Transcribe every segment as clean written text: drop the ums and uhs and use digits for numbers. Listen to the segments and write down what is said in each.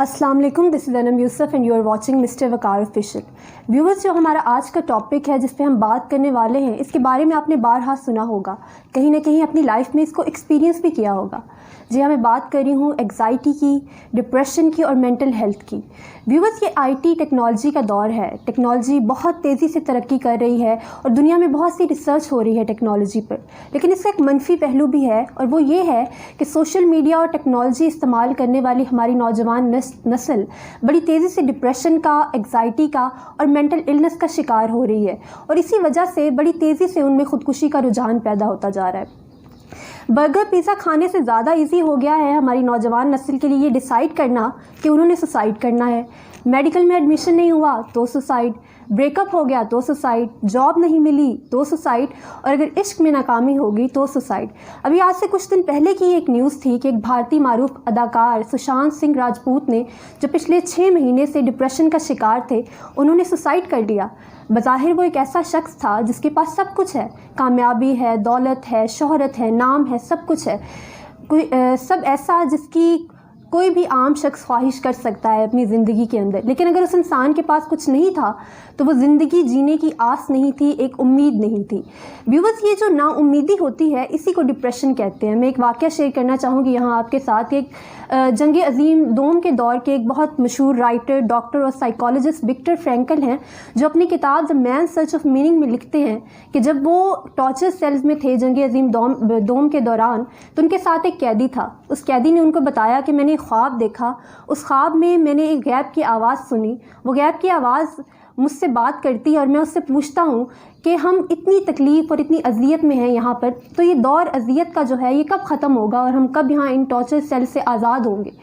अस्सलाम वालेकुम, this is Anam Yusuf and you are watching mister Waqar official. Viewers, जो हमारा आज का टॉपिक है जिस पे हम बात करने वाले हैं, इसके बारे में आपने बारहा सुना होगा, कहीं ना कहीं अपनी लाइफ में इसको एक्सपीरियंस भी किया होगा। जी हाँ, मैं बात कर रही हूँ एग्जाइटी की, डिप्रेशन की और मेंटल हेल्थ की। व्यूवर्स, ये आईटी टेक्नोलॉजी का दौर है। टेक्नोलॉजी बहुत तेज़ी से तरक्की कर रही है और दुनिया में बहुत सी रिसर्च हो रही है टेक्नोलॉजी पर, लेकिन इसका एक मनफी पहलू भी है, और वो ये है कि सोशल मीडिया और टेक्नोलॉजी इस्तेमाल करने वाली हमारी नौजवान नस्ल बड़ी तेज़ी से डिप्रेशन का, एग्जाइटी का और मेंटल इलनेस का शिकार हो रही है, और इसी वजह से बड़ी तेज़ी से उनमें खुदकुशी का रुझान पैदा होता जा रहा है। बर्गर पिज़्ज़ा खाने से ज़्यादा इजी हो गया है हमारी नौजवान नस्ल के लिए ये डिसाइड करना कि उन्होंने सुसाइड करना है। मेडिकल में एडमिशन नहीं हुआ तो सुसाइड, ब्रेकअप हो गया तो सुसाइड, जॉब नहीं मिली तो सुसाइड, और अगर इश्क में नाकामी होगी तो सुसाइड। अभी आज से कुछ दिन पहले की एक न्यूज़ थी कि एक भारतीय मारूफ अदाकार सुशांत सिंह राजपूत ने, जो पिछले 6 महीने से डिप्रेशन का शिकार थे, उन्होंने सुसाइड कर लिया। बज़ाहिर वो एक ऐसा शख्स था जिसके पास सब कुछ है, कामयाबी है, दौलत है, शोहरत है, नाम है, सब कुछ है, सब ऐसा जिसकी कोई भी आम शख्स ख्वाहिश कर सकता है अपनी ज़िंदगी के अंदर। लेकिन अगर उस इंसान के पास कुछ नहीं था तो वो ज़िंदगी जीने की आस नहीं थी, एक उम्मीद नहीं थी। व्यूवर्स, ये जो नाउम्मीदी होती है इसी को डिप्रेशन कहते हैं। मैं एक वाक़या शेयर करना चाहूँगी यहाँ आपके साथ। एक जंग अज़ीम दोम के दौर के एक बहुत मशहूर राइटर, डॉक्टर और साइकोलॉजिस्ट विक्टर फ्रैंकल हैं, जो अपनी किताब the man search of meaning में लिखते हैं कि जब वो टॉर्चर सेल्स में थे जंग अज़ीम दोम के दौरान, तो उनके साथ एक कैदी था। उस कैदी ने उनको बताया कि मैंने ख्वाब देखा, उस ख्वाब में मैंने एक गैब की आवाज़ सुनी, वो गैब की आवाज़ मुझसे बात करती है और मैं उससे पूछता हूँ कि हम इतनी तकलीफ़ और इतनी अज़ियत में हैं यहाँ पर, तो ये दौर अज़ियत का जो है ये कब ख़त्म होगा और हम कब यहाँ इन टॉर्चर सेल से आज़ाद होंगे।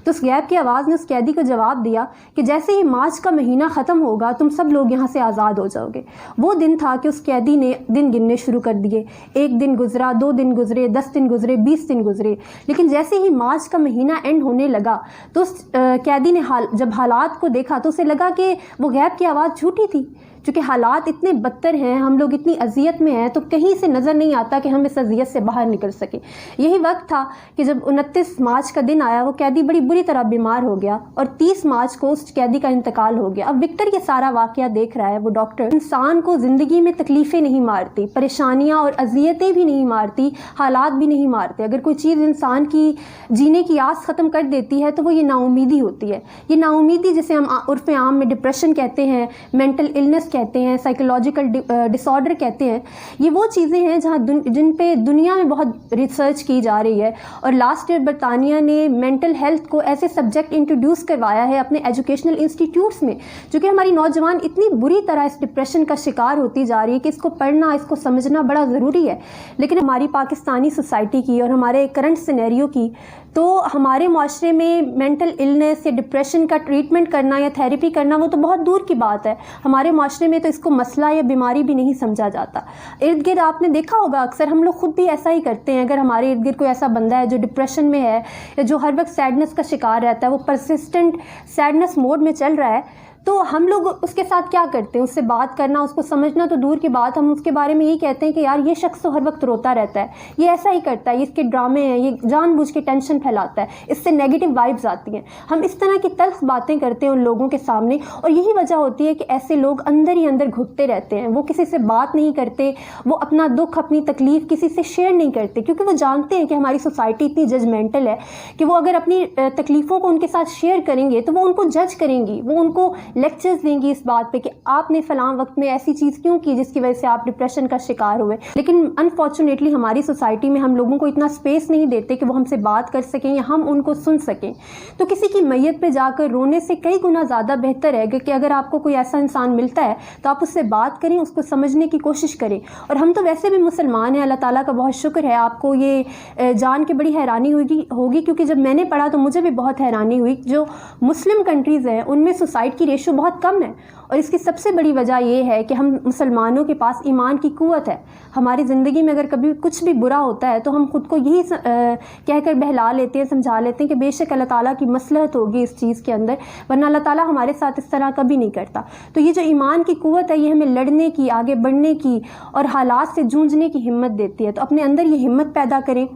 तो उस गैब की आवाज़ ने उस कैदी को जवाब दिया कि जैसे ही मार्च का महीना ख़त्म होगा तुम सब लोग यहाँ से आज़ाद हो जाओगे। वो दिन था कि उस कैदी ने दिन गिनने शुरू कर दिए। 1 दिन गुजरा, 2 दिन गुजरे, 10 दिन गुजरे, 20 दिन गुजरे, लेकिन जैसे ही मार्च का महीना एंड होने लगा तो उस कैदी ने जब हालात को देखा तो उसे लगा कि वो गैब की आवाज़ झूठी थी। चूँकि हालात इतने बदतर हैं, हम लोग इतनी अजियत में हैं, तो कहीं से नज़र नहीं आता कि हम इस अजियत से बाहर निकल सकें। यही वक्त था कि जब 29 मार्च का दिन आया, वो कैदी बड़ी बुरी तरह बीमार हो गया और 30 मार्च को उस कैदी का इंतकाल हो गया। अब विक्टर ये सारा वाक़या देख रहा है, वो डॉक्टर। इंसान को ज़िंदगी में तकलीफ़ें नहीं मारती, परेशानियाँ और अजियतें भी नहीं मारती, हालात भी नहीं मारते। अगर कोई चीज़ इंसान की जीने की आस ख़त्म कर देती है तो वो ये नाउमीदी होती है। ये नाउमीदी जिसे हम उर्फ़ आम में डिप्रेशन कहते हैं, मेंटल इलनेस कहते हैं, साइकोलॉजिकल डिसऑर्डर कहते हैं, ये वो चीज़ें हैं जहाँ जिन पे दुनिया में बहुत रिसर्च की जा रही है। और लास्ट ईयर बरतानिया ने मेंटल हेल्थ को ऐसे सब्जेक्ट इंट्रोड्यूस करवाया है अपने एजुकेशनल इंस्टीट्यूट्स में, जो कि हमारी नौजवान इतनी बुरी तरह इस डिप्रेशन का शिकार होती जा रही है कि इसको पढ़ना, इसको समझना बड़ा ज़रूरी है। लेकिन हमारी पाकिस्तानी सोसाइटी की और हमारे करंट सिनेरियो की, तो हमारे माशरे में मेंटल इलनेस या डिप्रेशन का ट्रीटमेंट करना या थेरेपी करना वो तो बहुत दूर की बात है। हमारे माशरे में तो इसको मसला या बीमारी भी नहीं समझा जाता। इर्द गिर्द आपने देखा होगा, अक्सर हम लोग खुद भी ऐसा ही करते हैं। अगर हमारे इर्द गिर्द कोई ऐसा बंदा है जो डिप्रेशन में है या जो हर वक्त सैडनेस का शिकार रहता है, वो परसिस्टेंट सैडनेस मोड में चल रहा है, तो हम लोग उसके साथ क्या करते हैं? उससे बात करना, उसको समझना तो दूर की बात, हम उसके बारे में यही कहते हैं कि यार ये शख्स तो हर वक्त रोता रहता है, ये ऐसा ही करता है, ये इसके ड्रामे हैं, ये जानबूझ के टेंशन फैलाता है, इससे नेगेटिव वाइब्स आती हैं। हम इस तरह की तल्ख बातें करते हैं उन लोगों के सामने, और यही वजह होती है कि ऐसे लोग अंदर ही अंदर घुटते रहते हैं। वो किसी से बात नहीं करते, वो अपना दुख, अपनी तकलीफ़ किसी से शेयर नहीं करते, क्योंकि वो जानते हैं कि हमारी सोसाइटी इतनी जजमेंटल है कि वो अगर अपनी तकलीफ़ों को उनके साथ शेयर करेंगे तो वो उनको जज करेंगी, वो उनको लेक्चर्स देंगी इस बात पे कि आपने फलां वक्त में ऐसी चीज़ क्यों की जिसकी वजह से आप डिप्रेशन का शिकार हुए। लेकिन अनफॉर्चुनेटली हमारी सोसाइटी में हम लोगों को इतना स्पेस नहीं देते कि वो हमसे बात कर सकें या हम उनको सुन सकें। तो किसी की मैयत पे जाकर रोने से कई गुना ज़्यादा बेहतर है कि अगर आपको कोई ऐसा इंसान मिलता है तो आप उससे बात करें, उसको समझने की कोशिश करें। और हम तो वैसे भी मुसलमान हैं, अल्लाह ताला का बहुत शुक्र है। आपको ये जान के बड़ी हैरानी होगी क्योंकि जब मैंने पढ़ा तो मुझे भी बहुत हैरानी हुई। जो मुस्लिम कंट्रीज़ हैं उनमें सुसाइड की रेशो बहुत कम है, और इसकी सबसे बड़ी वजह यह है कि हम मुसलमानों के पास ईमान की कुव्वत है। हमारी ज़िंदगी में अगर कभी कुछ भी बुरा होता है तो हम खुद को यही कहकर बहला लेते हैं, समझा लेते हैं कि बेशक अल्लाह ताला की मसलहत होगी इस चीज़ के अंदर, वरना अल्लाह ताला हमारे साथ इस तरह कभी नहीं करता। तो ये जो ईमान की कुव्वत है ये हमें लड़ने की, आगे बढ़ने की और हालात से जूझने की हिम्मत देती है। तो अपने अंदर ये हिम्मत पैदा करें,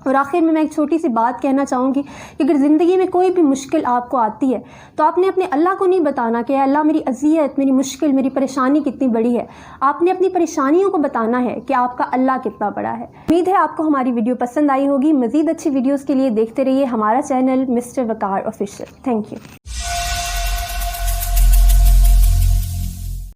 اور آخر میں ایک چھوٹی سی بات کہنا چاہوں گی کہ اگر زندگی میں کوئی بھی مشکل آپ کو آتی ہے تو آپ نے اپنے اللہ کو نہیں بتانا کہ اے اللہ میری اذیت، میری مشکل، میری پریشانی کتنی بڑی ہے. آپ نے اپنی پریشانیوں کو بتانا ہے کہ آپ کا اللہ کتنا بڑا ہے. امید ہے آپ کو ہماری ویڈیو پسند آئی ہوگی. مزید اچھی ویڈیوز کے لیے دیکھتے رہیے ہمارا channel mister Waqar official. Thank you.